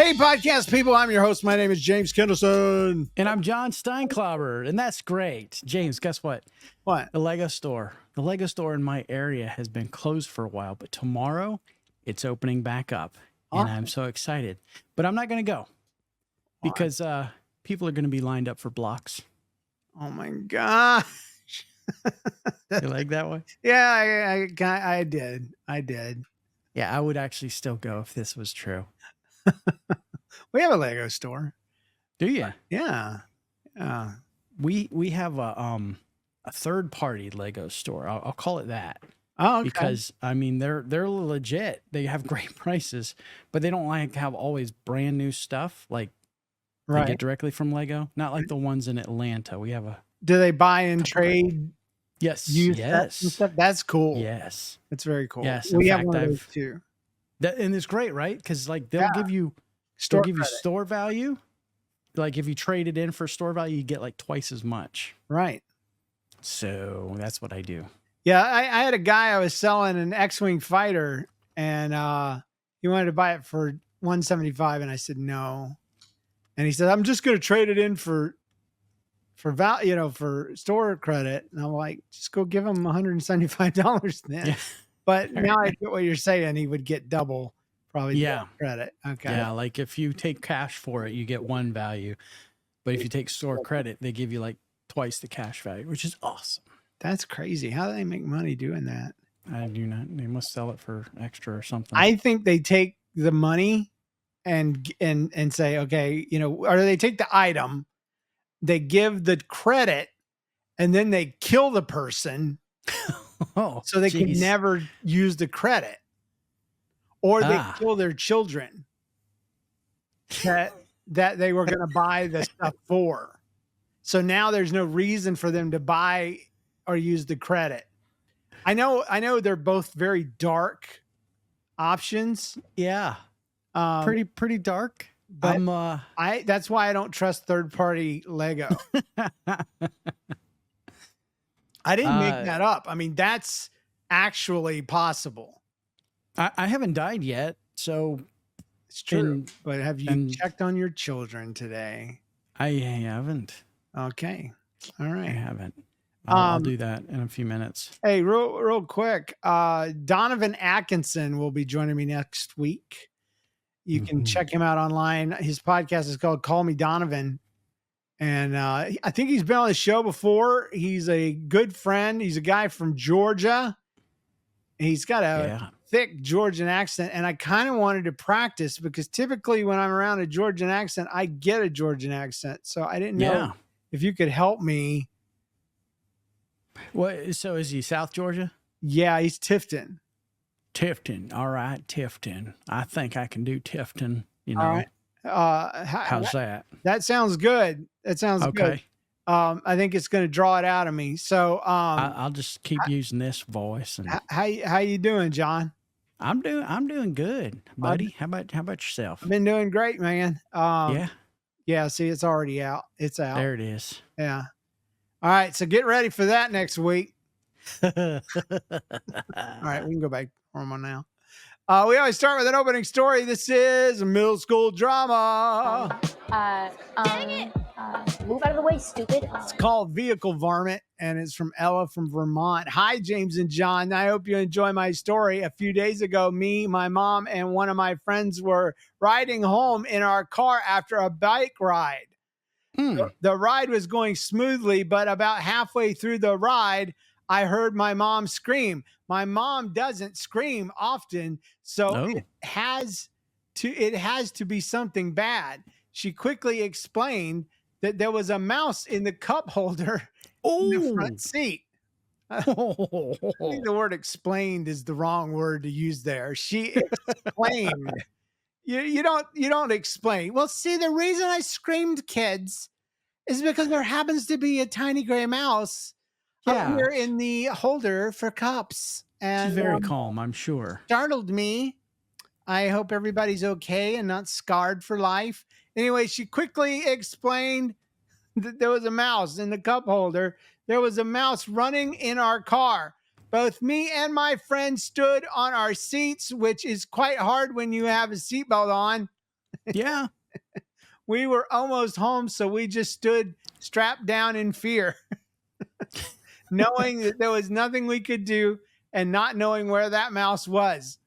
Hey, podcast people, I'm your host. My name is James Kennison. And I'm John Stiendklauber, and that's great. James, guess what? What? The Lego store in my area has been closed for a while, but tomorrow it's opening back up, and I'm so excited. But I'm not going to go because people are going to be lined up for blocks. Oh, my gosh. You like that one? Yeah, I did. Yeah, I would actually still go if this was true. We have a Lego store. Do you? Yeah. We have a third-party Lego store. I'll call it that. Oh, okay. Because I mean they're legit. They have great prices, but they don't like have always brand new stuff like they get directly from Lego. Not like the ones in Atlanta. We have a. Do they buy and trade? Yes. Yes. And stuff? That's cool. Yes. That's very cool. Yes. We have one of those too. And it's great, right? Because like they'll give you store value. Like if you trade it in for store value, you get like twice as much. Right. So that's what I do. Yeah, I had a guy I was selling an X-Wing fighter, and he wanted to buy it for $175, and I said no. And he said, "I'm just going to trade it in for for store credit." And I'm like, "Just go give him $175 then." Yeah. But now I get what you're saying. He would get double probably credit. Okay. Yeah, like if you take cash for it, you get one value, but if you take store credit, they give you like twice the cash value, which is awesome. That's crazy. How do they make money doing that? I do not. They must sell it for extra or something. I think they take the money and say, okay, or they take the item, they give the credit, and then they kill the person. So they can never use the credit, or they kill their children that they were going to buy the stuff for. So now there's no reason for them to buy or use the credit. I know they're both very dark options. Yeah. Pretty dark. But that's why I don't trust third-party Lego. I didn't make that up. I mean, that's actually possible. I haven't died yet, so it's true. But have you checked on your children today? I haven't. Okay. All right. I haven't. I'll do that in a few minutes. Hey, real quick. Donovan Atkinson will be joining me next week. You can check him out online. His podcast is called Call Me Donovan. And I think he's been on the show before. He's a good friend. He's a guy from Georgia. He's got a thick Georgian accent. And I kind of wanted to practice because typically when I'm around a Georgian accent, I get a Georgian accent. So I didn't know if you could help me. What? So is he South Georgia? Yeah, he's Tifton. Tifton. All right, Tifton. I think I can do Tifton. All right. How's that? That sounds good. That sounds good. I think it's going to draw it out of me. So I'll just keep using this voice. And how you doing, John? I'm doing good, buddy. How about yourself? I've been doing great, man. Yeah. See, it's already out. It's out. There it is. Yeah. All right. So get ready for that next week. All right, we can go back to normal now. We always start with an opening story. This is a middle school drama. Dang it! Move out of the way, stupid. It's called Vehicle Varmint, and it's from Ella from Vermont. Hi, James and John. I hope you enjoy my story. A few days ago, me, my mom, and one of my friends were riding home in our car after a bike ride. The ride was going smoothly, but about halfway through the ride, I heard my mom scream. My mom doesn't scream often, so it has to be something bad. She quickly explained that there was a mouse in the cup holder in the front seat. I think the word explained is the wrong word to use there. She explained. You don't explain. Well, see, the reason I screamed, kids, is because there happens to be a tiny gray mouse here in the holder for cups. And she's very calm, I'm sure. Startled me. I hope everybody's okay and not scarred for life. Anyway, she quickly explained that there was a mouse in the cup holder. There was a mouse running in our car. Both me and my friend stood on our seats, which is quite hard when you have a seatbelt on. Yeah. We were almost home, so we just stood strapped down in fear, knowing that there was nothing we could do and not knowing where that mouse was.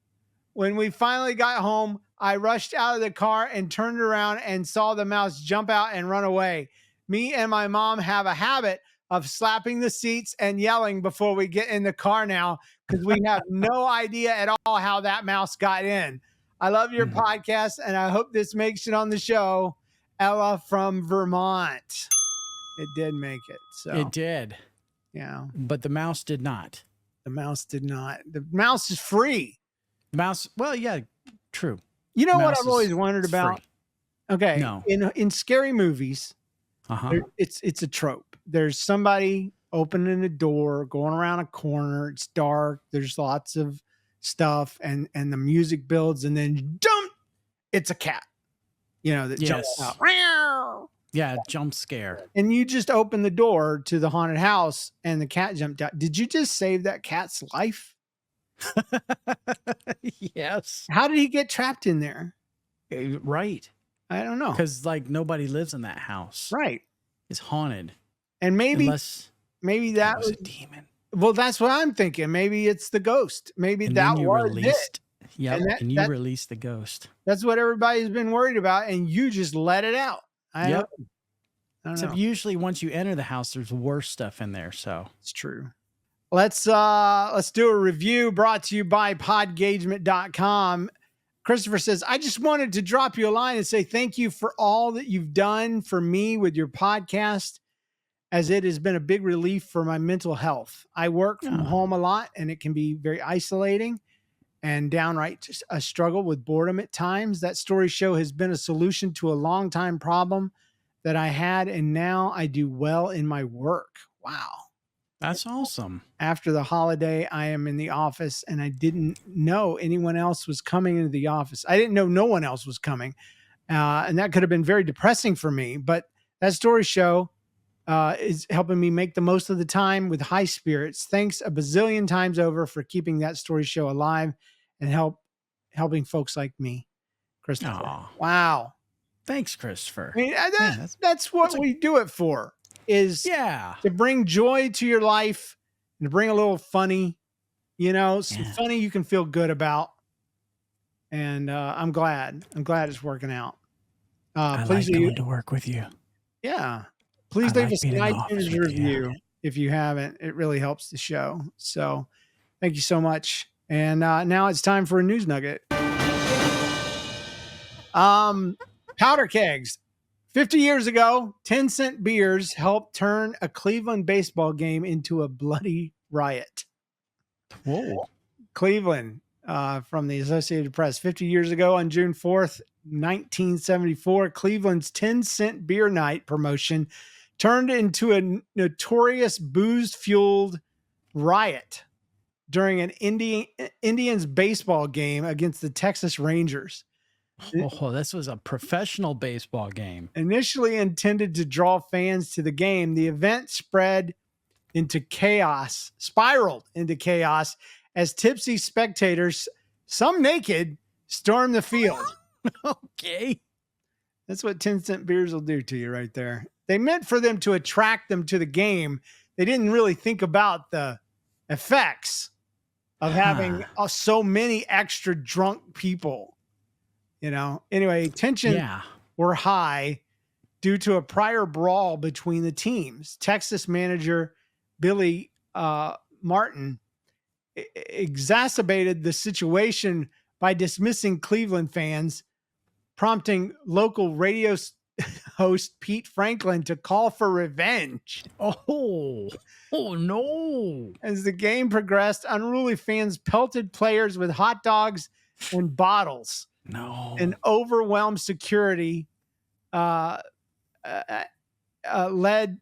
When we finally got home, I rushed out of the car and turned around and saw the mouse jump out and run away. Me and my mom have a habit of slapping the seats and yelling before we get in the car now because we have no idea at all how that mouse got in. I love your podcast, and I hope this makes it on the show. Ella from Vermont. It did make it. So It did. yeah. But the mouse did not. The mouse did not. The mouse is free. The mouse, well, yeah, true. You know what Mouse I've always wondered it's about? free. Okay. No. In scary movies, Uh-huh. it's a trope. There's somebody opening a door, going around a corner. It's dark. There's lots of stuff, and the music builds, and then dump, it's a cat. That jumps Yes. out. Yeah, jump scare. And you just open the door to the haunted house, and the cat jumped out. Did you just save that cat's life? Yes. How did he get trapped in there? Right. I don't know. Because nobody lives in that house. Right. It's haunted. And maybe Unless that that was was a demon. well, that's what I'm thinking. Maybe it's the ghost. Maybe And that then you was it. released. Yep. And And, you released the ghost. That's what everybody's been worried about, and you just let it out. I Yep. don't Except know. usually once you enter the house, there's worse stuff in there. So It's true. Let's do a review brought to you by podgagement.com. Christopher says, I just wanted to drop you a line and say thank you for all that you've done for me with your podcast, as it has been a big relief for my mental health. I work from home a lot, and it can be very isolating and downright a struggle with boredom at times. That story show has been a solution to a long time problem that I had, and now I do well in my work. Wow. that's awesome. After the holiday, I am in the office, and I didn't know anyone else was coming into the office. I didn't know no one else was coming. And that could have been very depressing for me, but that story show is helping me make the most of the time with high spirits. Thanks a bazillion times over for keeping that story show alive and helping folks like me. Christopher. Aw. Wow. Thanks, Christopher. I mean, Yeah, that's what we do it for, is yeah. to bring joy to your life and to bring a little funny, some Yeah. funny you can feel good about. And I'm glad it's working out. I Please like going to work with you. yeah. Please I leave like us being an in the office iTunes with you. review if you haven't. It really helps the show. So thank you so much. And now it's time for a news nugget. Powder kegs. 50 years ago, 10-cent beers helped turn a Cleveland baseball game into a bloody riot. Whoa. Cleveland, from the Associated Press. 50 years ago, on June 4th, 1974, Cleveland's 10-cent beer night promotion turned into a notorious booze-fueled riot during an Indians baseball game against the Texas Rangers. Oh, this was a professional baseball game. Initially intended to draw fans to the game, the event spiraled into chaos as tipsy spectators, some naked, stormed the field. Okay. That's what 10-cent beers will do to you right there. They meant for them to attract them to the game. They didn't really think about the effects of having so many extra drunk people. Anyway, tensions were high due to a prior brawl between the teams. Texas manager Billy Martin exacerbated the situation by dismissing Cleveland fans, prompting local radio host Pete Franklin to call for revenge. Oh no. As the game progressed, unruly fans pelted players with hot dogs and bottles. No. And overwhelmed security led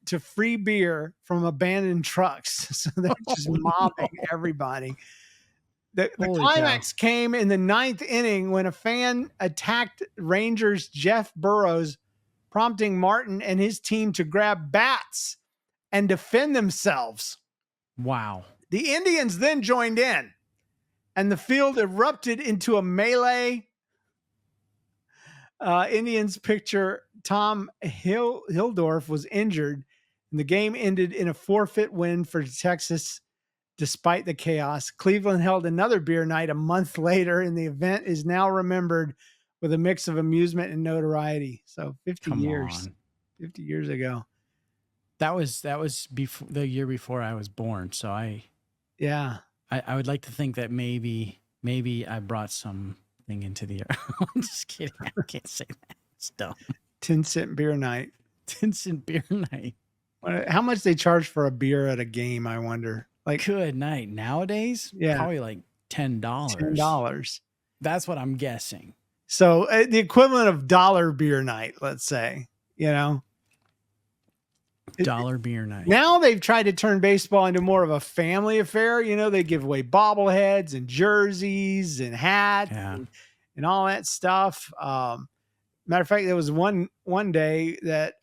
to free beer from abandoned trucks. So they're just mobbing everybody. The climax came in the ninth inning when a fan attacked Rangers' Jeff Burrows, prompting Martin and his team to grab bats and defend themselves. Wow. The Indians then joined in, and the field erupted into a melee Indians pitcher Tom Hildorf was injured, and the game ended in a forfeit win for Texas. Despite the chaos, Cleveland held another beer night a month later, and the event is now remembered with a mix of amusement and notoriety. So 50 years ago. That was before the year before I was born. So I would like to think that maybe I brought something into the air. I'm just kidding. I can't say that. It's dumb. 10-cent beer night. 10-cent beer night. How much they charge for a beer at a game, I wonder. Like, good night. Nowadays, probably like $10. $10. That's what I'm guessing. So the equivalent of dollar beer night, let's say, Dollar beer night. Now they've tried to turn baseball into more of a family affair. They give away bobbleheads and jerseys and hats and all that stuff. Matter of fact, there was one day that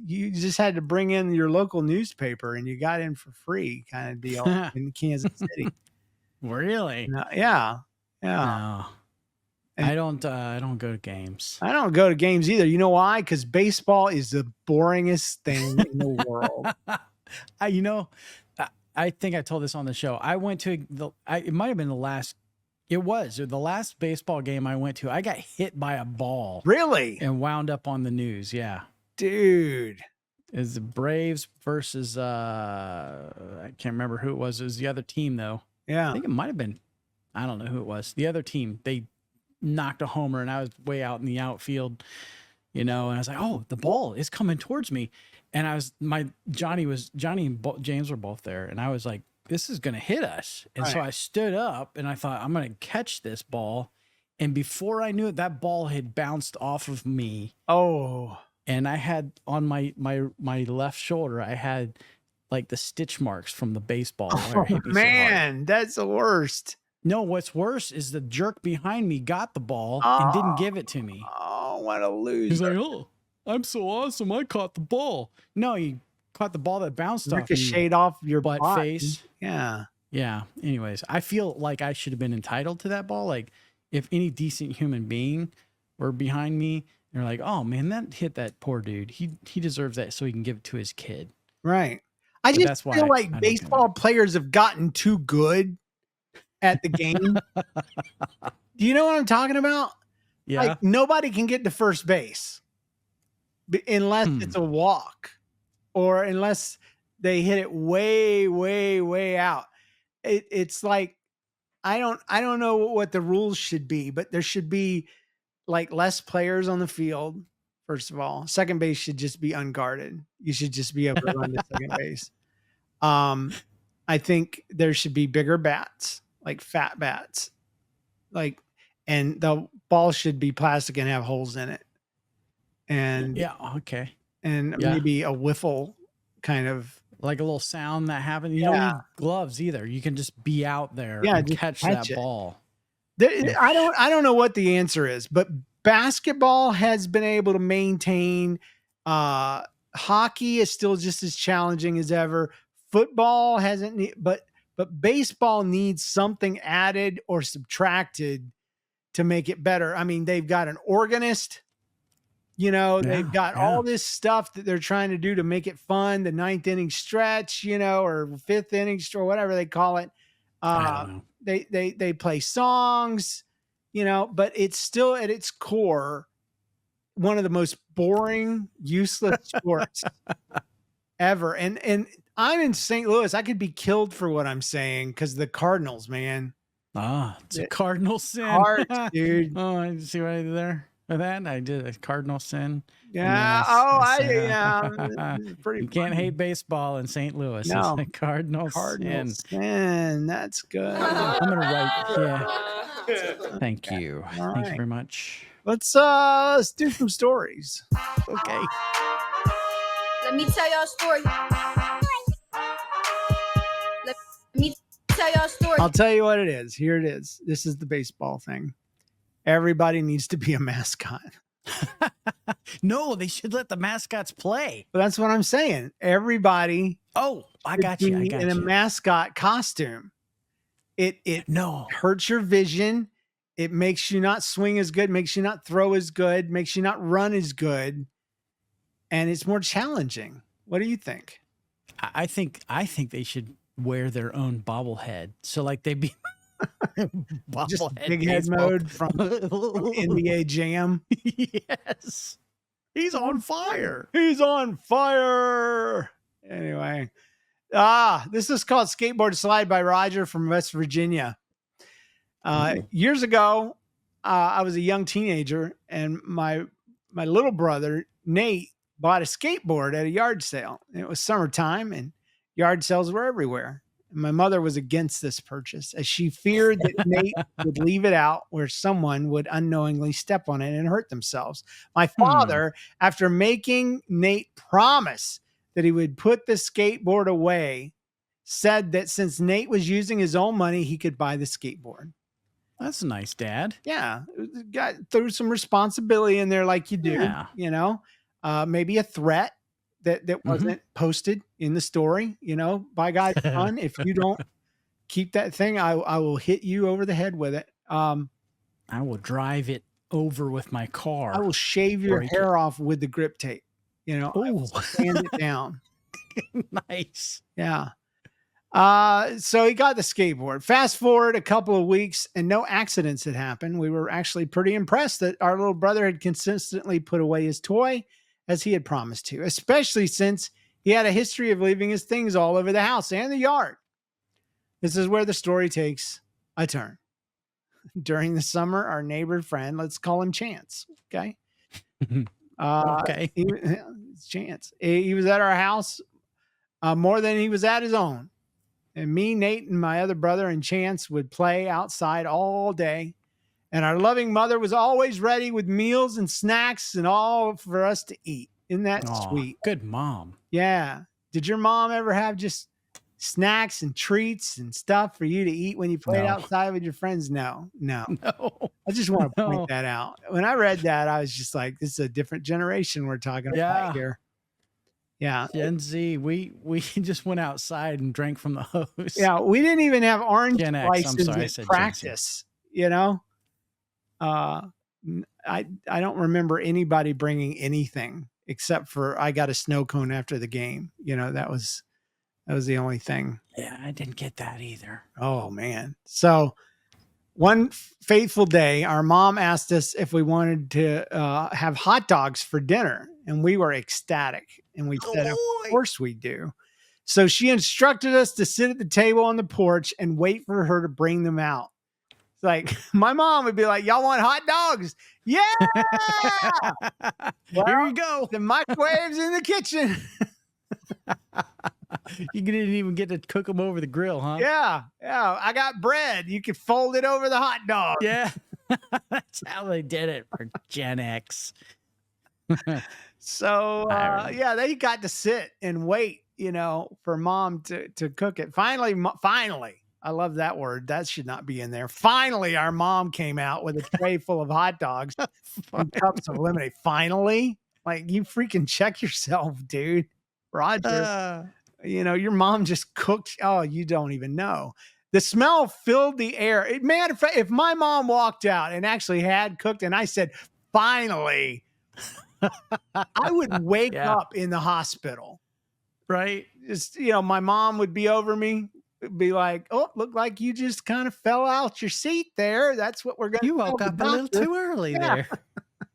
you just had to bring in your local newspaper and you got in for free, kind of deal in Kansas City. Really? Yeah. No. I don't go to games. I don't go to games either. You know why? Because baseball is the boringest thing in the world. I think I told this on the show. I went to it might have been the last. It was the last baseball game I went to. I got hit by a ball. Really? And wound up on the news. Yeah. Dude. It's the Braves versus I can't remember who it was. It was the other team though. Yeah. I think it might have been. I don't know who it was. The other team. They knocked a homer and I was way out in the outfield, and I was like, oh, the ball is coming towards me. And Johnny and James were both there. And I was like, this is going to hit us. And so I stood up and I thought, I'm going to catch this ball. And before I knew it, that ball had bounced off of me. Oh. And I had on my left shoulder, I had like the stitch marks from the baseball. Oh, man, that's the worst. No, what's worse is the jerk behind me got the ball and didn't give it to me. Oh, what a loser. He's like, oh, I'm so awesome. I caught the ball. No, he caught the ball that bounced off me. Ricocheted off your butt face. Yeah. Yeah. Anyways, I feel like I should have been entitled to that ball. Like if any decent human being were behind me, they're like, oh man, that hit that poor dude. He deserves that so he can give it to his kid. Right. I just feel like baseball players have gotten too good at the game. Do you know what I'm talking about? Yeah. Like nobody can get to first base unless it's a walk or unless they hit it way, way, way out. It's like, I don't know what the rules should be, but there should be like less players on the field. First of all, second base should just be unguarded. You should just be able to run to second base. I think there should be bigger bats, like fat bats, and the ball should be plastic and have holes in it. And maybe a wiffle kind of like a little sound that happens. You don't need gloves either. You can just be out there and catch that ball. I don't know what the answer is, but basketball has been able to maintain. Hockey is still just as challenging as ever. Football hasn't, but baseball needs something added or subtracted to make it better. I mean, they've got an organist, they've got all this stuff that they're trying to do to make it fun. The 9th inning stretch, or 5th inning or whatever they call it. I don't know. They play songs, but it's still at its core one of the most boring, useless sports ever. And I'm in St. Louis. I could be killed for what I'm saying because the Cardinals, man. It's a cardinal sin. Hard, dude. Oh, I see what I did there. With that, I did a cardinal sin. Yeah. Pretty. You can't hate baseball in St. Louis. No. It's a cardinal sin. That's good. I'm gonna write. Yeah. Thank you. All Thank you very much. Let's do some stories. Okay. Let me tell y'all a story. Let me tell y'all a story. I'll tell you what it is. Here it is. This is the baseball thing. Everybody needs to be a mascot. No, they should let the mascots play. But that's what I'm saying. Everybody. Oh, I got you. In a mascot costume. It hurts your vision. It makes you not swing as good, makes you not throw as good, makes you not run as good, and it's more challenging. What do you think? I think they should wear their own bobblehead. So like they be Just bobblehead big head baseball. mode from NBA Jam. Yes. He's on fire. He's on fire. Anyway, this is called Skateboard Slide by Roger from West Virginia. Years ago, I was a young teenager, and my little brother Nate bought a skateboard at a yard sale. It was summertime, and yard sales were everywhere. And my mother was against this purchase, as she feared that Nate would leave it out where someone would unknowingly step on it and hurt themselves. My father, after making Nate promise that he would put the skateboard away, said that since Nate was using his own money, he could buy the skateboard. That's nice, Dad. Yeah. Threw some responsibility in there like you do, Yeah. you know, maybe a threat that wasn't posted in the story, you know, by God's son, if you don't keep that thing, I will hit you over the head with it. I will drive it over with my car. I will shave your hair off with the grip tape, you know, I will sand it down. Nice. Yeah. So he got the skateboard. Fast forward a couple of weeks and no accidents had happened. We were actually pretty impressed that our little brother had consistently put away his toy as he had promised to, especially since he had a history of leaving his things all over the house and the yard. This is where the story takes a turn. During the summer, our neighbor friend, let's call him Chance. Okay. Okay. Chance. He was at our house more than he was at his own. And me, Nate, and my other brother and Chance would play outside all day. And our loving mother was always ready with meals and snacks and all for us to eat. Isn't that sweet? Good mom. Yeah. Did your mom ever have just snacks and treats and stuff for you to eat when you played outside with your friends? No. I just want to point that out. When I read that, I was just like, this is a different generation we're talking about here. Yeah. Gen Z, we just went outside and drank from the hose. Yeah. We didn't even have orange Gen X, slices in practice, you know? I don't remember anybody bringing anything except for I got a snow cone after the game. You know, that was the only thing. Yeah, I didn't get that either. Oh man. So one fateful day, our mom asked us if we wanted to have hot dogs for dinner, and we were ecstatic. And we said, of course we do. So she instructed us to sit at the table on the porch and wait for her to bring them out. It's like my mom would be like, y'all want hot dogs? Yeah. Well, here you go. The microwave's in the kitchen. You didn't even get to cook them over the grill, huh? Yeah. I got bread. You can fold it over the hot dog. Yeah. That's how they did it for Gen X. So, they got to sit and wait, you know, for mom to cook it. Finally, I love that word. That should not be in there. Finally, our mom came out with a tray full of hot dogs and cups of lemonade. Finally, like, you freaking check yourself, dude. Roger, you know, your mom just cooked. Oh, you don't even know. The smell filled the air. Matter of fact, if my mom walked out and actually had cooked and I said, finally, I would wake up in the hospital. Right. Just, you know, my mom would be over me, be like, oh, look like you just kind of fell out your seat there. That's what we're going to do. You woke up a little too early there.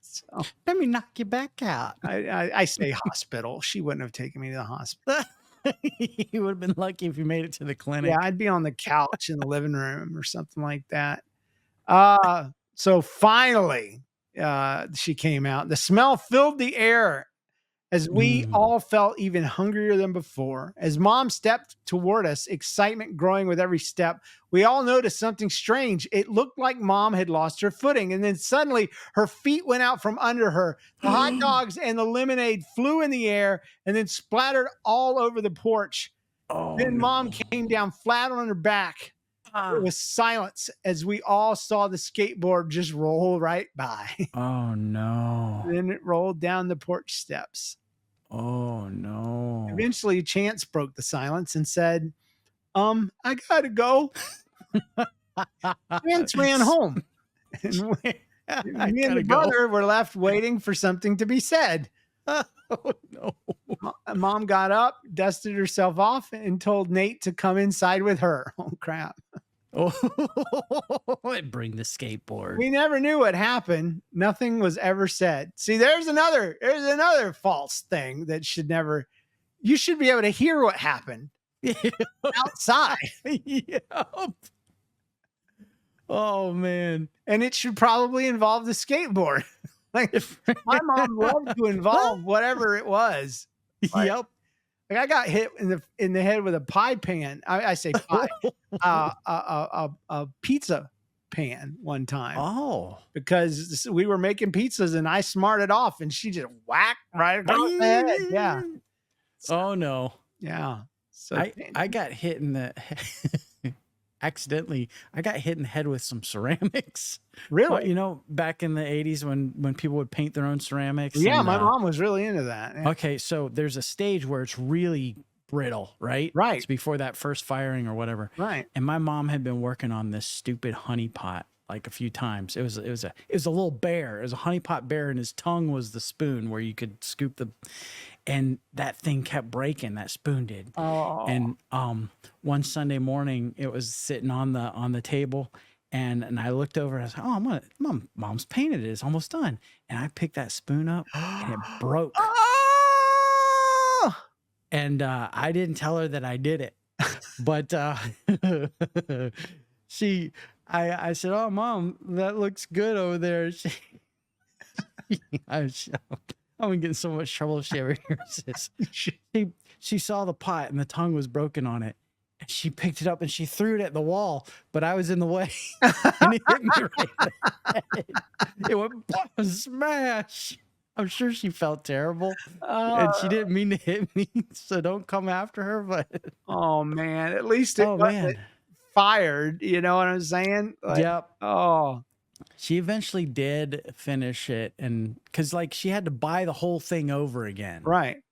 So, let me knock you back out. I say hospital. She wouldn't have taken me to the hospital. You would have been lucky if you made it to the clinic. Yeah, I'd be on the couch in the living room or something like that. So finally, she came out. The smell filled the air as we all felt even hungrier than before. As mom stepped toward us, excitement growing with every step, we all noticed something strange. It looked like mom had lost her footing, and then suddenly her feet went out from under her. The hot dogs and the lemonade flew in the air and then splattered all over the porch. Then mom came down flat on her back. It was silence as we all saw the skateboard just roll right by. Oh, no. Then it rolled down the porch steps. Oh, no. Eventually, Chance broke the silence and said, I gotta go. Chance ran home. And I me and the gotta go. brother were left waiting for something to be said. Oh no. Mom got up, dusted herself off, and told Nate to come inside with her. Oh, crap. Oh, bring the skateboard. We never knew what happened. Nothing was ever said. See, there's another false thing that you should be able to hear what happened outside. Yep. Oh man. And it should probably involve the skateboard. Like, my mom loved to involve whatever it was. Yep. Like, I got hit in the head with a pie pan. I say pie, a pizza pan one time. Oh. Because we were making pizzas and I smarted off and she just whacked right across the head. Yeah. Oh no. Yeah. So I got hit in the accidentally. I got hit in the head with some ceramics. Really? Well, you know, back in the 80s when people would paint their own ceramics. Yeah, and, my mom was really into that. Yeah. Okay, so there's a stage where it's really brittle, right? Right. It's before that first firing or whatever. Right. And my mom had been working on this stupid honey pot like a few times. It was a little bear. It was a honey pot bear, and his tongue was the spoon where you could scoop the. And that thing kept breaking. That spoon did. Oh. And one Sunday morning, it was sitting on the table, and I looked over and I was like, "Oh, mom's painted it. It's almost done." And I picked that spoon up, and it broke. Oh! And I didn't tell her that I did it, but I said, "Oh, Mom, that looks good over there." I'm gonna get in so much trouble if she ever hears this. She saw the pot and the tongue was broken on it. And she picked it up and she threw it at the wall, but I was in the way. And it hit me right in the head. It went smash. I'm sure she felt terrible. And she didn't mean to hit me, so don't come after her. But oh man, at least it wasn't fired. You know what I'm saying? Like, yep. Oh. She eventually did finish it, and because like she had to buy the whole thing over again, right?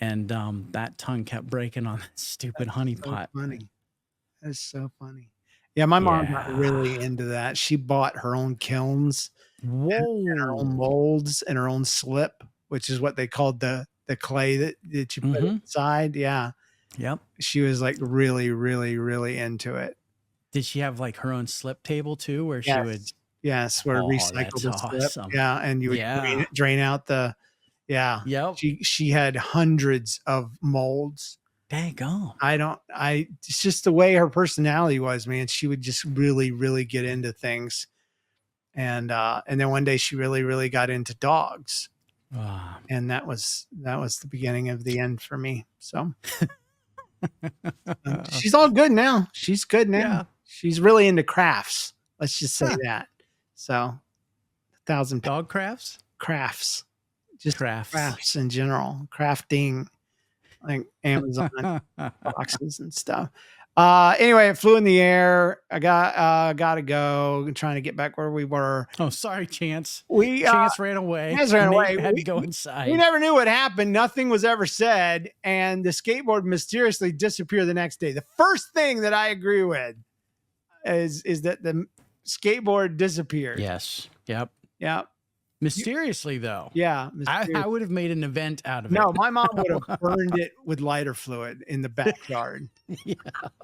And that tongue kept breaking on that stupid honey pot. Funny. That's so funny. Yeah, my mom got really into that. She bought her own kilns, and her own molds, and her own slip, which is what they called the clay that you put inside. Yeah. Yep. She was like really, really, really into it. Did she have like her own slip table too, where she would? Yes, where recycle the slip. Awesome. Yeah, and you would drain out the. Yeah. Yep. She had hundreds of molds. Dang on. It's just the way her personality was, man. She would just really, really get into things. And then one day she really, really got into dogs. And that was the beginning of the end for me. So she's all good now. She's good now. Yeah. She's really into crafts. Let's just say that. So 1,000 dog crafts? Crafts. Just crafts in general. Crafting, like Amazon boxes and stuff. Anyway, it flew in the air. I gotta go. I'm trying to get back where we were. Oh, sorry, Chance. Chance ran away. Chance ran away. Had to go inside. We never knew what happened. Nothing was ever said, and the skateboard mysteriously disappeared the next day. The first thing that I agree with is that the skateboard disappeared. Yes. Yep. Yep. Mysteriously, though. Yeah. I would have made an event out of it. No, my mom would have burned it with lighter fluid in the backyard. Yeah.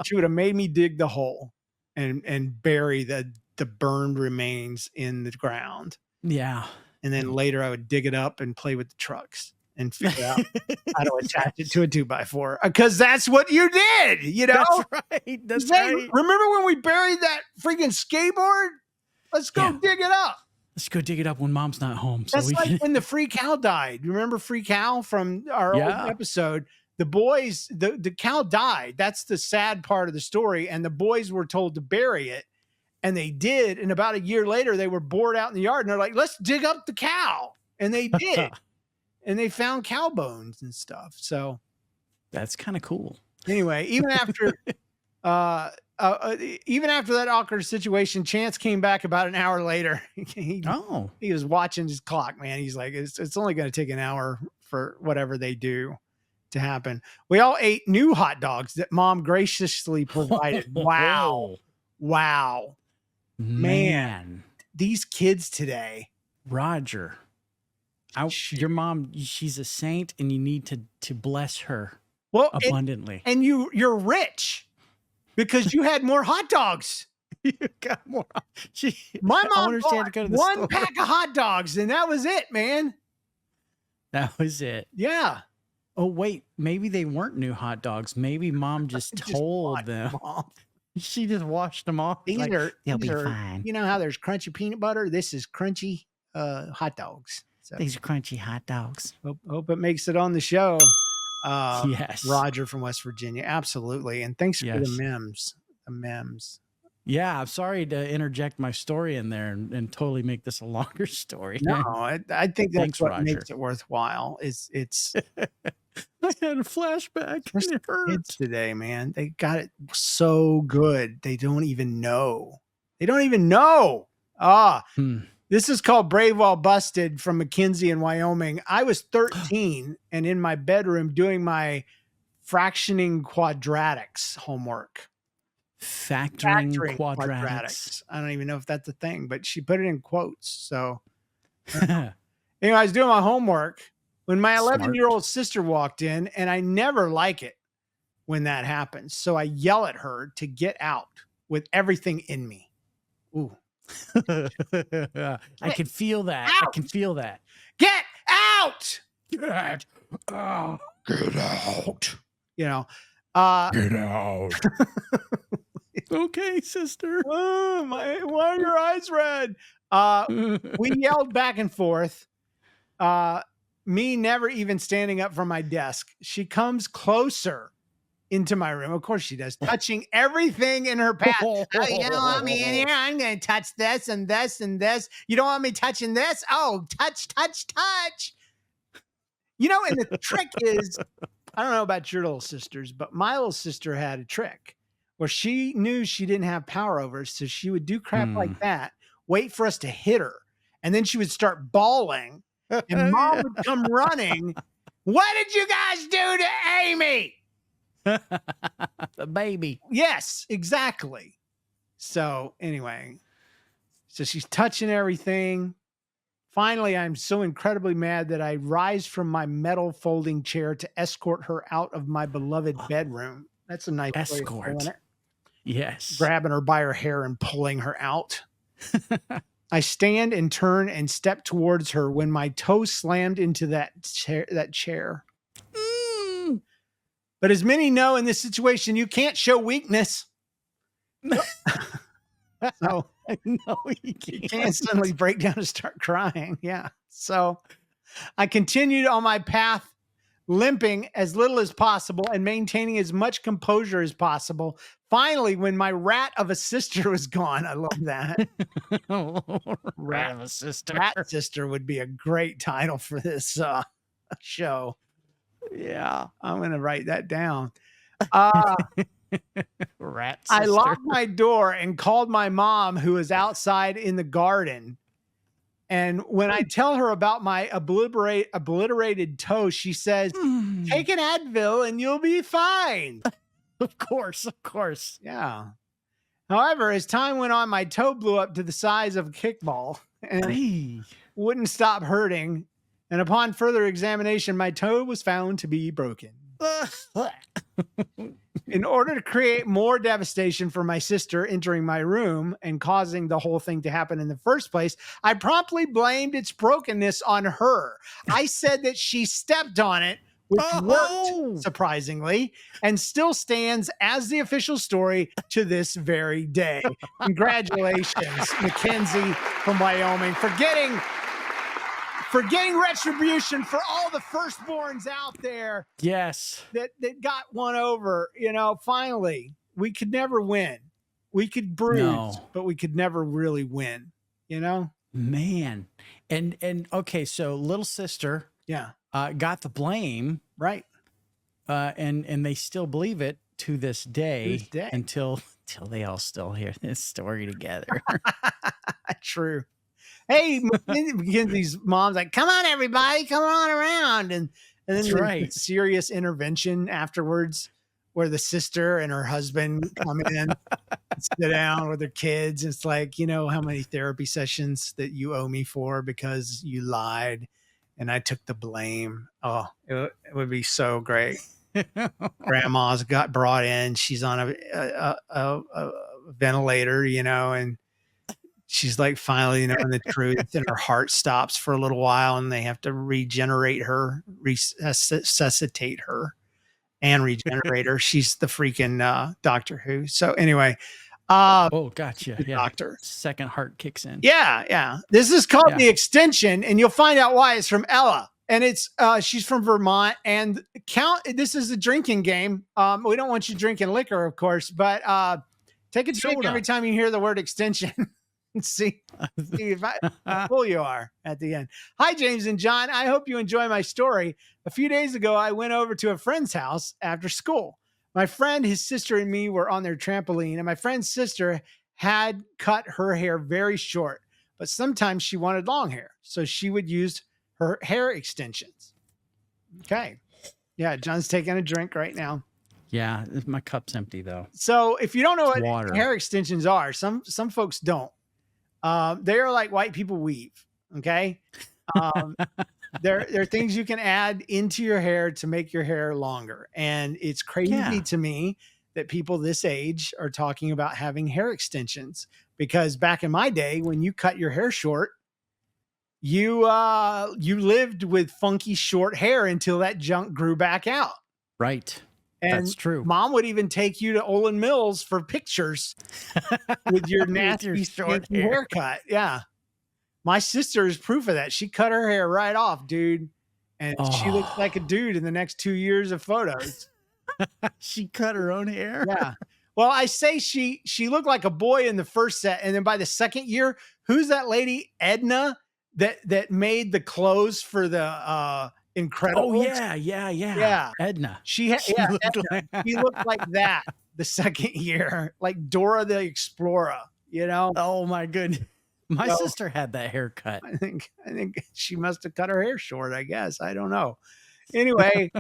She would have made me dig the hole and bury the burned remains in the ground. Yeah. And then later I would dig it up and play with the trucks and figure out how to attach it to a 2x4. Because that's what you did, you know? That's right. That's right. Remember when we buried that freaking skateboard? Let's go dig it up. Let's go dig it up when Mom's not home. So that's like when the free cow died. You remember free cow from our old episode? The boys, the cow died. That's the sad part of the story. And the boys were told to bury it. And they did. And about a year later, they were bored out in the yard. And they're like, let's dig up the cow. And they did. And they found cow bones and stuff. So that's kind of cool. Anyway, even after that awkward situation, Chance came back about an hour later. He was watching his clock, man. He's like, it's only going to take an hour for whatever they do to happen. We all ate new hot dogs that Mom graciously provided. Wow. Man. these kids today. Roger, your mom, she's a saint, and you need to bless her abundantly. And you're rich because you had more hot dogs. You got more. My mom bought one pack of hot dogs, and that was it, man. That was it. Yeah. Oh, wait, maybe they weren't new hot dogs. Maybe mom just told them. She just washed them off. They'll be fine. You know how there's crunchy peanut butter? This is crunchy hot dogs. So, these are crunchy hot dogs. Hope it makes it on the show. Yes. Roger from West Virginia. Absolutely. And thanks for the memes. The memes. Yeah, I'm sorry to interject my story in there and totally make this a longer story. No, I think that's what makes it worthwhile. It's I had a flashback. And it hurt. Kids today, man. They got it so good. They don't even know. This is called Brave While Busted from McKenzie in Wyoming. I was 13 and in my bedroom doing my fractioning quadratics homework. Factoring quadratics. I don't even know if that's a thing, but she put it in quotes. So anyway, I was doing my homework when my 11-year-old sister walked in, and I never like it when that happens. So I yell at her to get out with everything in me. Ooh. I can feel that. Out. I can feel that. Get out. Get out. Oh. Get out. You know, get out. Okay, sister. Oh, why are your eyes red? We yelled back and forth. Me never even standing up from my desk. She comes closer into my room. Of course she does, touching everything in her path. Oh, you don't want me in here? I'm going to touch this and this and this. You don't want me touching this? Oh, touch. You know, and the trick is, I don't know about your little sisters, but my little sister had a trick where she knew she didn't have power over us. So she would do crap like that, wait for us to hit her. And then she would start bawling and mom would come running. What did you guys do to Amy? The baby. Yes, exactly. So anyway, so she's touching everything. Finally, I'm so incredibly mad that I rise from my metal folding chair to escort her out of my beloved bedroom. That's a nice escort. Yes. Grabbing her by her hair and pulling her out. I stand and turn and step towards her when my toe slammed into that chair. But as many know in this situation, you can't show weakness. So no, you can't suddenly break down and start crying. Yeah. So I continued on my path, limping as little as possible and maintaining as much composure as possible. Finally, when my rat of a sister was gone, I love that. Rat of a sister. Rat sister would be a great title for this show. Yeah. I'm going to write that down. Rat sister. I locked my door and called my mom, who was outside in the garden. And when I tell her about my obliterated toe, she says, take an Advil and you'll be fine. Of course. Yeah. However, as time went on, my toe blew up to the size of a kickball and wouldn't stop hurting. And upon further examination, my toe was found to be broken. In order to create more devastation for my sister entering my room and causing the whole thing to happen in the first place, I promptly blamed its brokenness on her. I said that she stepped on it, which worked, surprisingly, and still stands as the official story to this very day. Congratulations, McKenzie from Wyoming, for getting retribution for all the firstborns out there. Yes. That got one over. You know, finally, we could never win. We could bruise, but we could never really win, you know? Man. And okay, so little sister got the blame. Right. And they still believe it to this day. Until they all still hear this story together. True. Hey, McKenzie's mom's like, come on, everybody, come on around. And then there's serious intervention afterwards where the sister and her husband come in and sit down with their kids. It's like, you know, how many therapy sessions that you owe me for because you lied and I took the blame. Oh, it would be so great. Grandma's got brought in. She's on a ventilator, you know, and she's like finally knowing the truth, and her heart stops for a little while, and they have to regenerate her, resuscitate her, and regenerate her. She's the freaking Doctor Who. So anyway, Oh, gotcha. the Yeah. doctor. Second heart kicks in. Yeah. This is called Yeah. The Extension, and you'll find out why. It's from Ella, and it's she's from Vermont. And this is a drinking game. We don't want you drinking liquor, of course, but take a drink Soda. every time you hear the word extension. And see if how cool you are at the end. Hi, James and John. I hope you enjoy my story. A few days ago, I went over to a friend's house after school. My friend, his sister, and me were on their trampoline, and my friend's sister had cut her hair very short, but sometimes she wanted long hair, so she would use her hair extensions. Okay. Yeah, John's taking a drink right now. Yeah. My cup's empty though. So if you don't know It's what water. hair extensions are, some folks don't. They are like white people weave. Okay. They're things you can add into your hair to make your hair longer. And it's crazy Yeah. to me that people this age are talking about having hair extensions, because back in my day, when you cut your hair short, you lived with funky short hair until that junk grew back out. Right. And That's true. Mom would even take you to Olin Mills for pictures with your nasty short stinky hair. haircut. Yeah. My sister is proof of that. She cut her hair right off, dude. And she looks like a dude in the next 2 years of photos. She cut her own hair. Yeah. Well, I say she looked like a boy in the first set. And then by the second year, who's that lady, Edna, that made the clothes for the Incredibles? Oh, yeah. Yeah. Edna. She looked Edna. She looked like that the second year, like Dora the Explorer, you know? Oh my goodness. My So- sister had that haircut. I think she must have cut her hair short, I guess. I don't know. Anyway,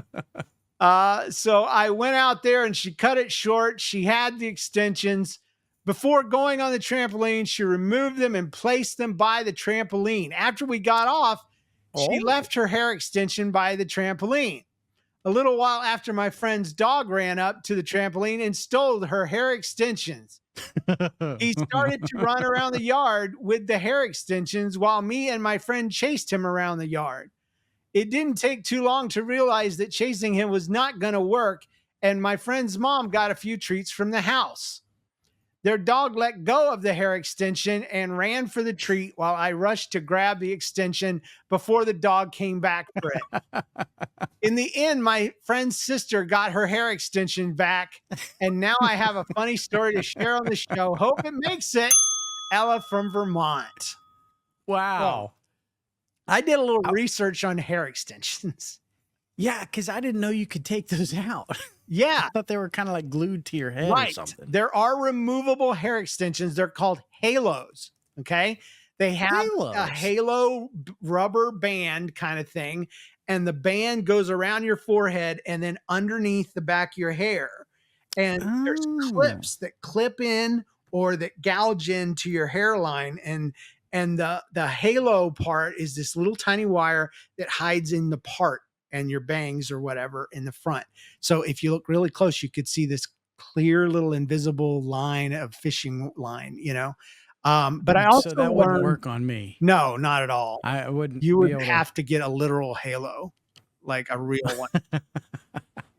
so I went out there and she cut it short. She had the extensions. Before going on the trampoline, she removed them and placed them by the trampoline. After we got off, she left her hair extension by the trampoline. A little while after, my friend's dog ran up to the trampoline and stole her hair extensions. He started to run around the yard with the hair extensions while me and my friend chased him around the yard. It didn't take too long to realize that chasing him was not going to work, and my friend's mom got a few treats from the house. Their dog let go of the hair extension and ran for the treat while I rushed to grab the extension before the dog came back for it. In the end, my friend's sister got her hair extension back, and now I have a funny story to share on the show. Hope it makes it. Ella from Vermont. Wow. I did a little research on hair extensions. Yeah, because I didn't know you could take those out. Yeah. I thought they were kind of like glued to your head or something. There are removable hair extensions. They're called halos. Okay. They have a halo rubber band kind of thing, and the band goes around your forehead and then underneath the back of your hair. And there's clips that clip in or that gouge into your hairline. And the halo part is this little tiny wire that hides in the part and your bangs or whatever in the front. So if you look really close, you could see this clear little invisible line of fishing line, you know? But I also so that wouldn't work on me. No, not at all. I wouldn't. You be would able have to get a literal halo, like a real one,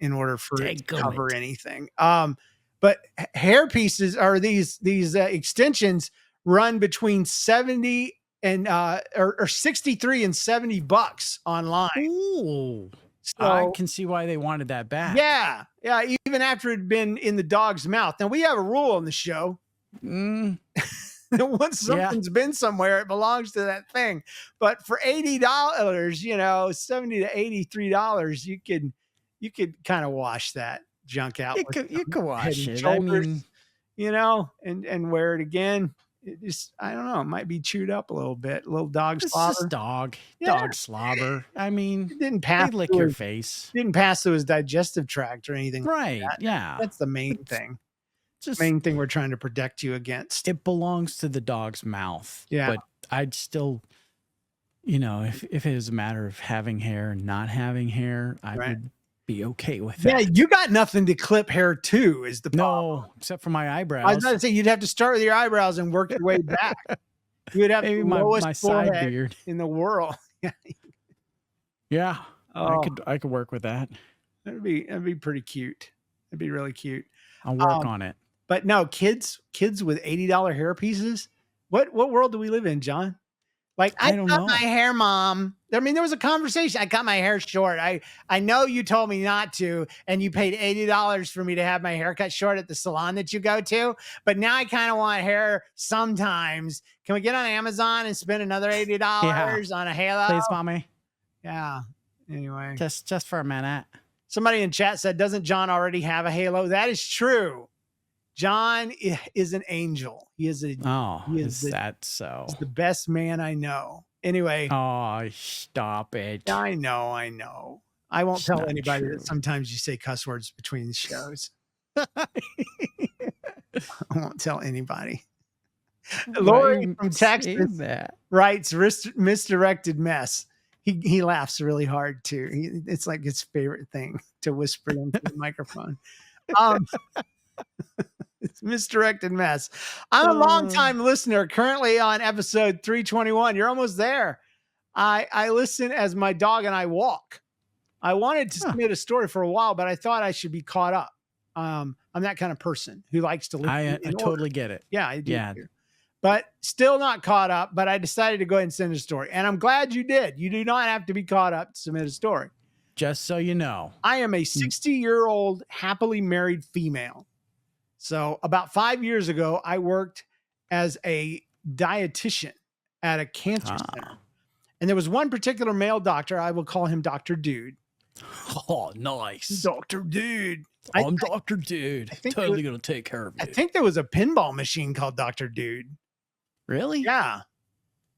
in order for it to cover anything. But hair pieces are these extensions run between 70 and or 63 and $70 online. Ooh. So, I can see why they wanted that back. Yeah. Even after it had been in the dog's mouth. Now we have a rule on the show. Once something's been somewhere, it belongs to that thing. But for $80, you know, $70 to $83, you could kind of wash that junk out. You could wash it. Shoulders, I mean, you know, and wear it again. it just, I don't know, it might be chewed up a little bit. A little dog It's slobber. just dog Yeah. slobber. I mean, It didn't they pass lick through your his, face. didn't pass through his digestive tract or anything like Right. that. Yeah. That's the main It's thing. just Main thing we're trying to protect you against. it belongs to the dog's mouth. Yeah. But I'd still, you know, if it was a matter of having hair and not having hair, I Right. would be okay with Yeah, that. you got nothing to clip hair too, is the problem. No, except for my I was eyebrows. about to say you'd have to start with your eyebrows and work your way back. You would have Maybe the my lowest side forehead beard. in the world. Yeah. Oh, I could work with that. that'd be pretty cute. That'd be really cute. I'll work on it. But no, kids with $80 hair pieces. What world do we live in, John? Like, I don't cut know. my hair, Mom. I mean, there was a conversation. I cut my hair short. I know you told me not to, and you paid $80 for me to have my hair cut short at the salon that you go to. But now I kind of want hair sometimes. Can we get on Amazon and spend another $80 on a halo? Please, mommy. Yeah. Anyway, Just for a minute. somebody in chat said, doesn't John already have a halo? That is true. John is an angel. He is Oh, He is is that so? the best man I know. Anyway, Oh, stop it. I know. I won't It's tell not anybody true. that sometimes you say cuss words between the shows. I won't tell anybody. Lori from Texas that? writes misdirected mess. He laughs really hard too. It's like his favorite thing to whisper into the microphone. It's misdirected mess. I'm a long-time listener, currently on episode 321. You're almost there. I listen as my dog and I walk. I wanted to submit a story for a while, but I thought I should be caught up. I'm that kind of person who likes to listen. I in totally order. get it. Yeah, I do. Yeah. Too. But still not caught up. But I decided to go ahead and send a story. And I'm glad you did. You do not have to be caught up to submit a story. Just so you know. I am a 60-year-old happily married female. So about 5 years ago, I worked as a dietitian at a cancer center. And there was one particular male doctor. I will call him Dr. Dude. Oh, nice. Dr. Dude. I'm Dr. Dude. I think Totally going to take care of you. I think there was a pinball machine called Dr. Dude. Really? Yeah.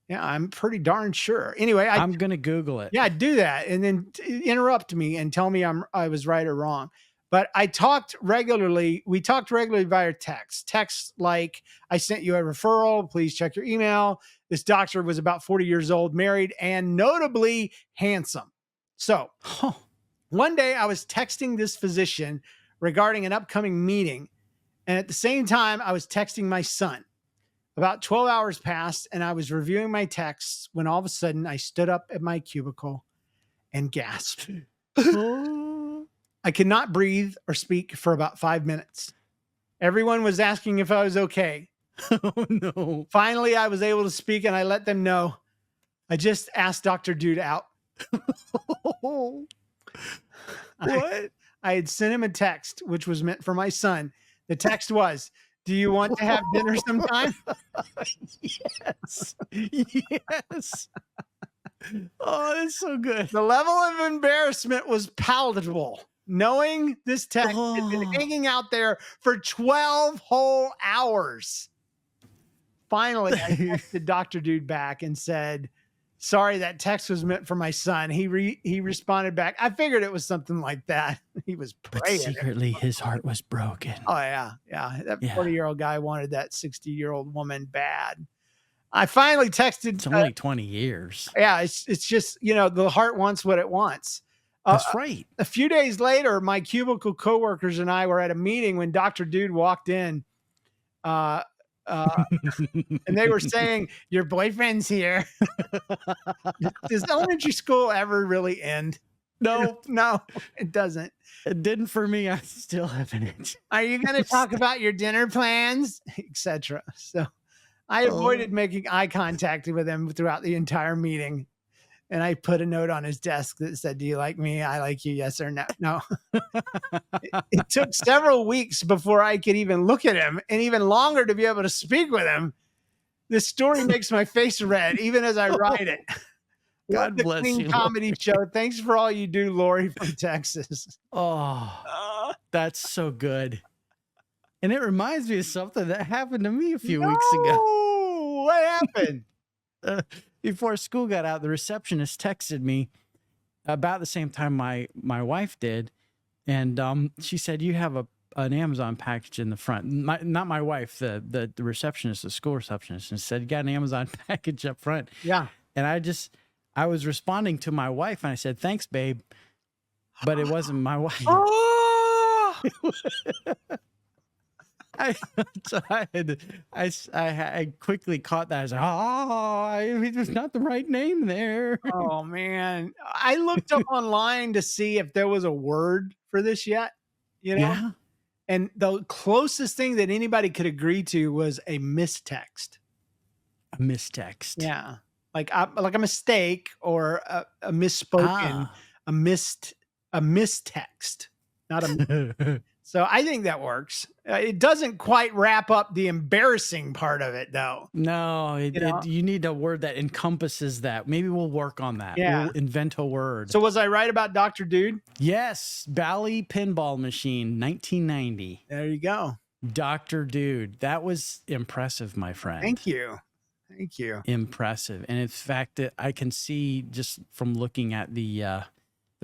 Yeah, I'm pretty darn sure. Anyway, I'm going to Google it. Yeah, do that. And then interrupt me and tell me I was right or wrong. But we talked regularly via text like, I sent you a referral, please check your email. This doctor was about 40 years old, married, and notably handsome. So one day I was texting this physician regarding an upcoming meeting. And at the same time, I was texting my son. About 12 hours passed and I was reviewing my texts when all of a sudden I stood up at my cubicle and gasped. I could not breathe or speak for about 5 minutes. Everyone was asking if I was okay. Oh, no. Finally, I was able to speak and I let them know. I just asked Dr. Dude out. What? I had sent him a text, which was meant for my son. The text was, do you want to have dinner sometime? Yes. Yes. Oh, that's so good. The level of embarrassment was palatable. Knowing this text had been hanging out there for 12 whole hours. Finally, I texted Dr. Dude back and said, sorry, that text was meant for my son. He responded back. I figured it was something like that. He was But praying. secretly, his heart was broken. Oh, yeah. Yeah. That Yeah. 40-year-old guy wanted that 60-year-old woman bad. I finally texted. It's only 20 years. Yeah. It's just, the heart wants what it wants. That's right. A few days later, my cubicle coworkers and I were at a meeting when Dr. Dude walked in. And they were saying, your boyfriend's here. Does elementary school ever really end? No, it doesn't. It didn't for me. I still haven't. Are you going to talk about your dinner plans, etc.? So I avoided making eye contact with him throughout the entire meeting. And I put a note on his desk that said, do you like me? I like you. Yes or no? No. It took several weeks before I could even look at him, and even longer to be able to speak with him. This story makes my face red, even as I write it. God the bless Clean you, Comedy Show. Thanks for all you do, Lori from Texas. Oh, that's so good. And it reminds me of something that happened to me a few weeks ago. What happened? Before school got out, the receptionist texted me about the same time my wife did. And she said, you have an Amazon package in the front. Not my wife, the receptionist, the school receptionist, and said, you got an Amazon package up front. Yeah. And I was responding to my wife and I said, thanks, babe. But it wasn't my wife. Oh, I quickly caught that. I was like, it was not the right name there. oh man. I looked up online to see if there was a word for this yet, Yeah. and the closest thing that anybody could agree to was a mistext. A mistext. Yeah. Like a mistake or a misspoken, a mistext, not a. So I think that works. It doesn't quite wrap up the embarrassing part of it, though. No, you need a word that encompasses that. Maybe we'll work on that. Yeah. We'll invent a word. So was I right about Dr. Dude? Yes, Bally Pinball Machine, 1990. There you go. Dr. Dude. That was impressive, my friend. Thank you. Thank you. Impressive. And in fact, I can see just from looking at the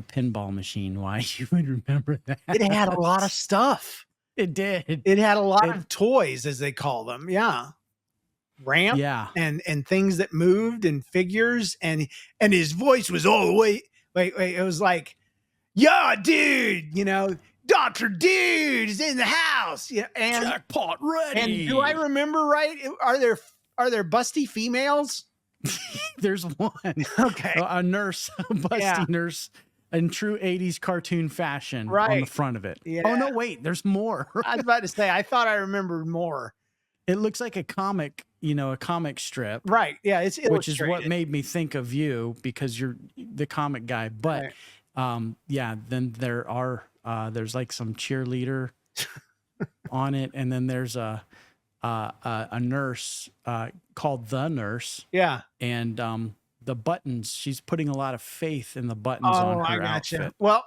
pinball machine why you would remember that. It had a lot of stuff. It did. It had a lot of toys, as they call them. Yeah. Ramp. Yeah. And things that moved and figures. And his voice was all the way. Wait. It was like, yeah, dude, Dr. Dude is in the house. Yeah. And Jackpot ready. And do I remember right? Are there busty females? There's one. Okay. A nurse, a busty nurse in true 80s cartoon fashion on the front of it. Yeah. Oh, no, wait, there's more. I was about to say, I thought I remembered more. It looks like a comic, a comic strip. Right. Yeah. It's illustrated. Which is what made me think of you because you're the comic guy. But then there's like some cheerleader on it. And then there's a nurse called The Nurse. Yeah. And the buttons, she's putting a lot of faith in the buttons on her outfit. Well,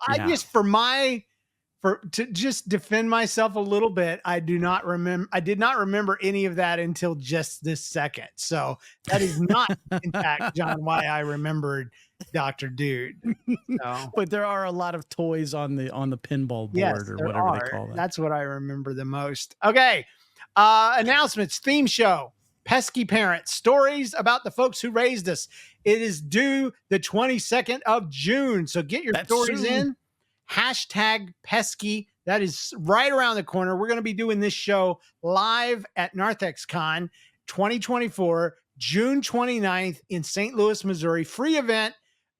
to just defend myself a little bit, I did not remember any of that until just this second. So that is not, in fact, John, why I remembered Dr. Dude. So. But there are a lot of toys on the pinball board or whatever they call that. That's what I remember the most. Okay. Announcements, theme show, Pesky Parents, stories about the folks who raised us. It is due the 22nd of June. So get your stories in. Hashtag pesky. That is right around the corner. We're going to be doing this show live at NarthexCon 2024, June 29th in St. Louis, Missouri. Free event,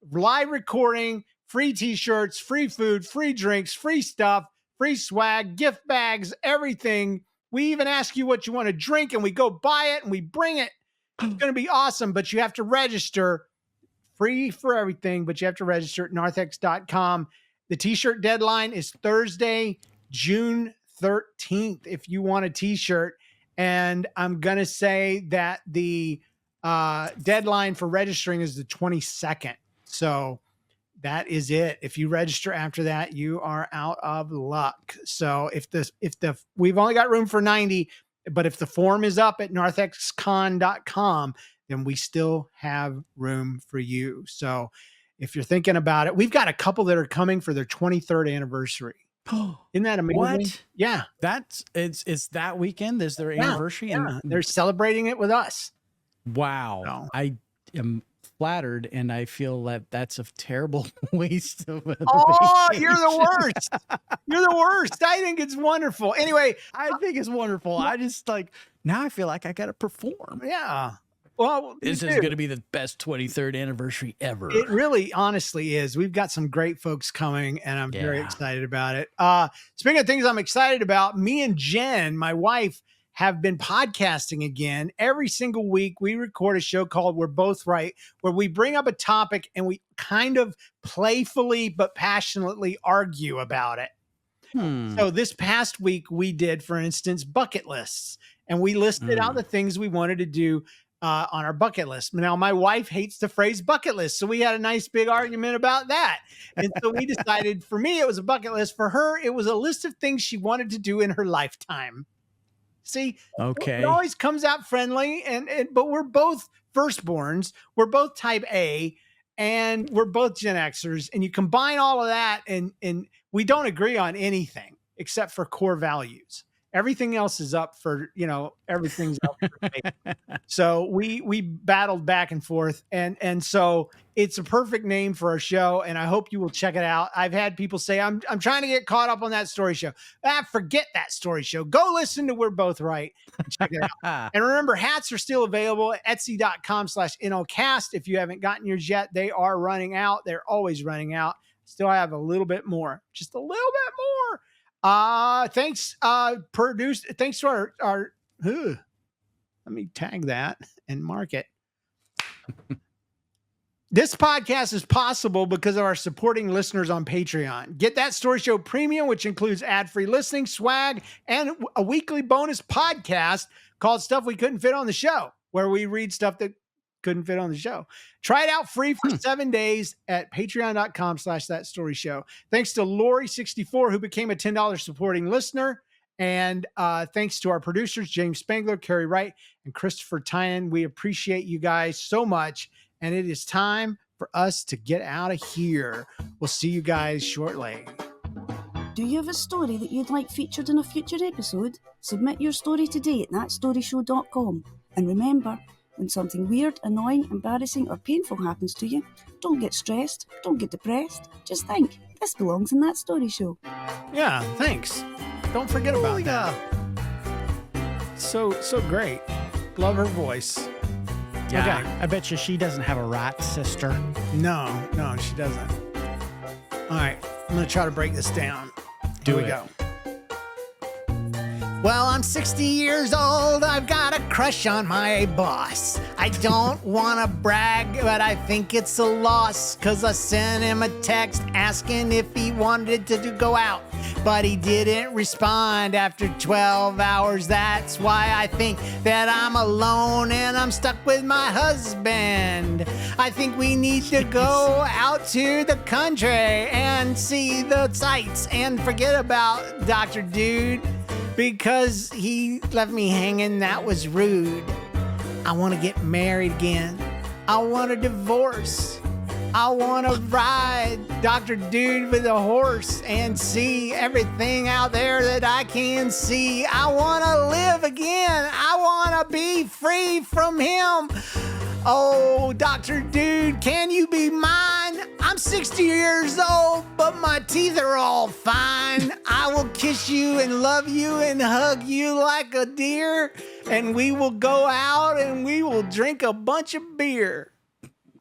live recording, free t-shirts, free food, free drinks, free stuff, free swag, gift bags, everything. We even ask you what you want to drink and we go buy it and we bring it. It's going to be awesome, but you have to register. Free for everything, but you have to register at narthex.com. The t-shirt deadline is Thursday, June 13th if you want a t-shirt. And I'm going to say that the deadline for registering is the 22nd. So that is it. If you register after that, you are out of luck. So we've only got room for 90, but if the form is up at narthexcon.com, then we still have room for you. So if you're thinking about it, we've got a couple that are coming for their 23rd anniversary. Isn't that amazing? What? Yeah. It's that weekend is their anniversary. Yeah. And they're celebrating it with us. Wow. So. I am flattered and I feel that that's a terrible waste of a You're the worst. You're the worst. I think it's wonderful. Anyway, I think it's wonderful. I just now I feel like I got to perform. Yeah. Well, this is going to be the best 23rd anniversary ever. It really honestly is. We've got some great folks coming and I'm very excited about it. Speaking of things I'm excited about, me and Jen, my wife, have been podcasting again. Every single week we record a show called We're Both Right, where we bring up a topic and we kind of playfully but passionately argue about it. So this past week we did, for instance, bucket lists, and we listed out the things we wanted to do on our bucket list. Now, my wife hates the phrase bucket list, so we had a nice big argument about that. And so we decided, for me, it was a bucket list. For her, it was a list of things she wanted to do in her lifetime. See, Okay. it always comes out friendly, but we're both firstborns. We're both type A, and we're both Gen Xers. And you combine all of that, and we don't agree on anything except for core values. Everything else is up for, everything's up for debate. So we battled back and forth, and so it's a perfect name for our show, and I hope you will check it out. I've had people say, I'm trying to get caught up on that story show. Forget that story show. Go listen to We're Both Right and check it out. And remember, hats are still available at etsy.com/NOcast. If you haven't gotten yours yet, they are running out. They're always running out. Still have a little bit more, just a little bit more. Thanks to our let me tag that and mark it. This podcast is possible because of our supporting listeners on Patreon. Get That Story Show Premium, which includes ad-free listening, swag, and a weekly bonus podcast called Stuff We Couldn't Fit on the Show, where we read stuff that couldn't fit on the show. Try it out free for 7 days at patreon.com/thatstoryshow. Thanks to Lori64, who became a $10 supporting listener. And thanks to our producers, James Spangler, Carrie Wright, and Christopher Tyan. We appreciate you guys so much. And it is time for us to get out of here. We'll see you guys shortly. Do you have a story that you'd like featured in a future episode? Submit your story today at thatstoryshow.com. And remember, when something weird, annoying, embarrassing, or painful happens to you, don't get stressed, don't get depressed. Just think, this belongs in That Story Show. Yeah, thanks. Don't forget about that. So great. Love her voice. Yeah, Okay. I bet you she doesn't have a rat sister. No, she doesn't. All right, I'm going to try to break this down. Do Here we it. go. Well, I'm 60 years old. I've got a crush on my boss. I don't want to brag, but I think it's a loss, 'cause I sent him a text asking if he wanted to go out, but he didn't respond after 12 hours. That's why I think that I'm alone and I'm stuck with my husband. I think we need to go out to the country and see the sights and forget about Dr. Dude, because he left me hanging. That was rude. I want to get married again. I want a divorce. I want to ride Dr. Dude with a horse and see everything out there that I can see. I want to live again. I want to be free from him. Oh, Dr. Dude, can you be mine? I'm 60 years old, but my teeth are all fine. I will kiss you and love you and hug you like a deer, and we will go out and we will drink a bunch of beer.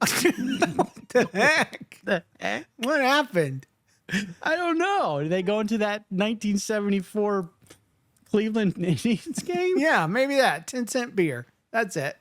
What the heck? What happened? I don't know. Did they go into that 1974 Cleveland Indians game? Yeah, maybe that. 10-cent beer. That's it.